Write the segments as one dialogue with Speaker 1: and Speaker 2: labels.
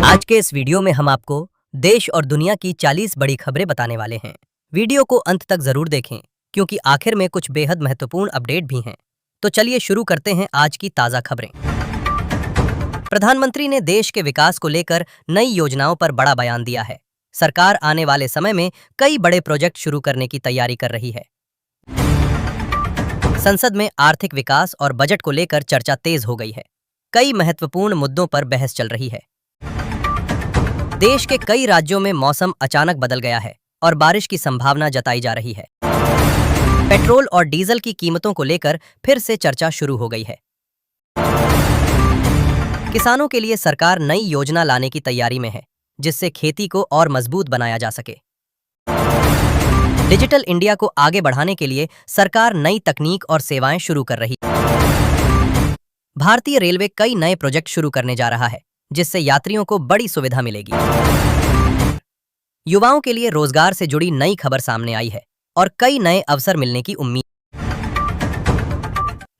Speaker 1: आज के इस वीडियो में हम आपको देश और दुनिया की 40 बड़ी खबरें बताने वाले हैं। वीडियो को अंत तक जरूर देखें क्योंकि आखिर में कुछ बेहद महत्वपूर्ण अपडेट भी हैं। तो चलिए शुरू करते हैं आज की ताज़ा खबरें। प्रधानमंत्री ने देश के विकास को लेकर नई योजनाओं पर बड़ा बयान दिया है। सरकार आने वाले समय में कई बड़े प्रोजेक्ट शुरू करने की तैयारी कर रही है। संसद में आर्थिक विकास और बजट को लेकर चर्चा तेज हो गई है। कई महत्वपूर्ण मुद्दों पर बहस चल रही है। देश के कई राज्यों में मौसम अचानक बदल गया है और बारिश की संभावना जताई जा रही है। पेट्रोल और डीजल की कीमतों को लेकर फिर से चर्चा शुरू हो गई है। किसानों के लिए सरकार नई योजना लाने की तैयारी में है, जिससे खेती को और मजबूत बनाया जा सके। डिजिटल इंडिया को आगे बढ़ाने के लिए सरकार नई तकनीक और सेवाएं शुरू कर रही है। भारतीय रेलवे कई नए प्रोजेक्ट शुरू करने जा रहा है, जिससे यात्रियों को बड़ी सुविधा मिलेगी। युवाओं के लिए रोजगार से जुड़ी नई खबर सामने आई है और कई नए अवसर मिलने की उम्मीद।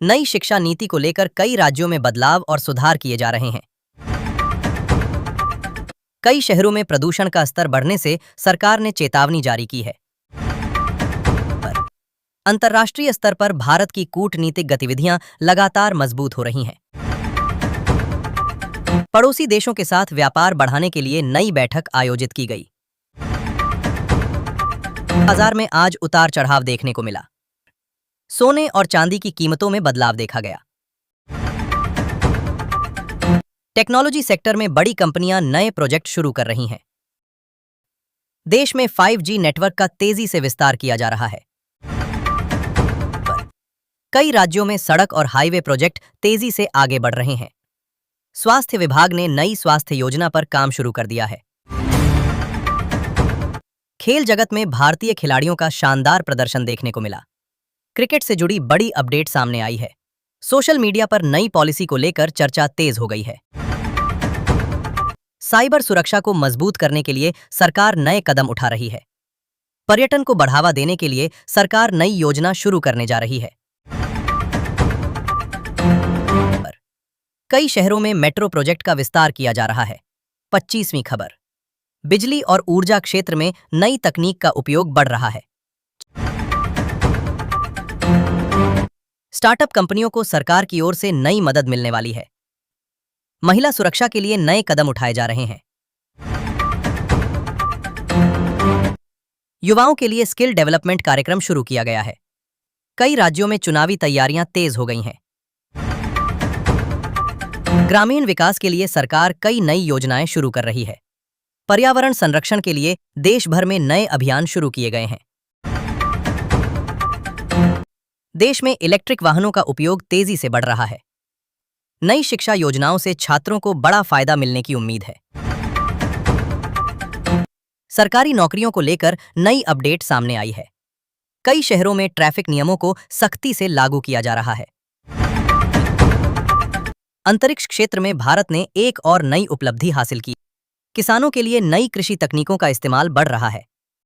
Speaker 1: नई शिक्षा नीति को लेकर कई राज्यों में बदलाव और सुधार किए जा रहे हैं। कई शहरों में प्रदूषण का स्तर बढ़ने से सरकार ने चेतावनी जारी की है। अंतर्राष्ट्रीय स्तर पर भारत की कूटनीतिक गतिविधियां लगातार मजबूत हो रही हैं। पड़ोसी देशों के साथ व्यापार बढ़ाने के लिए नई बैठक आयोजित की गई। बाजार में आज उतार चढ़ाव देखने को मिला। सोने और चांदी की कीमतों में बदलाव देखा गया। टेक्नोलॉजी सेक्टर में बड़ी कंपनियां नए प्रोजेक्ट शुरू कर रही हैं। देश में 5G नेटवर्क का तेजी से विस्तार किया जा रहा है। कई राज्यों में सड़क और हाईवे प्रोजेक्ट तेजी से आगे बढ़ रहे हैं। स्वास्थ्य विभाग ने नई स्वास्थ्य योजना पर काम शुरू कर दिया है। खेल जगत में भारतीय खिलाड़ियों का शानदार प्रदर्शन देखने को मिला। क्रिकेट से जुड़ी बड़ी अपडेट सामने आई है। सोशल मीडिया पर नई पॉलिसी को लेकर चर्चा तेज हो गई है। साइबर सुरक्षा को मजबूत करने के लिए सरकार नए कदम उठा रही है। पर्यटन को बढ़ावा देने के लिए सरकार नई योजना शुरू करने जा रही है। कई शहरों में मेट्रो प्रोजेक्ट का विस्तार किया जा रहा है। 25वीं खबर। बिजली और ऊर्जा क्षेत्र में नई तकनीक का उपयोग बढ़ रहा है। स्टार्टअप कंपनियों को सरकार की ओर से नई मदद मिलने वाली है। महिला सुरक्षा के लिए नए कदम उठाए जा रहे हैं। युवाओं के लिए स्किल डेवलपमेंट कार्यक्रम शुरू किया गया है। कई राज्यों में चुनावी तैयारियां तेज हो गई हैं। ग्रामीण विकास के लिए सरकार कई नई योजनाएं शुरू कर रही है। पर्यावरण संरक्षण के लिए देश भर में नए अभियान शुरू किए गए हैं। देश में इलेक्ट्रिक वाहनों का उपयोग तेजी से बढ़ रहा है। नई शिक्षा योजनाओं से छात्रों को बड़ा फायदा मिलने की उम्मीद है। सरकारी नौकरियों को लेकर नई अपडेट सामने आई है। कई शहरों में ट्रैफिक नियमों को सख्ती से लागू किया जा रहा है। अंतरिक्ष क्षेत्र में भारत ने एक और नई उपलब्धि हासिल की। किसानों के लिए नई कृषि तकनीकों का इस्तेमाल बढ़ रहा है।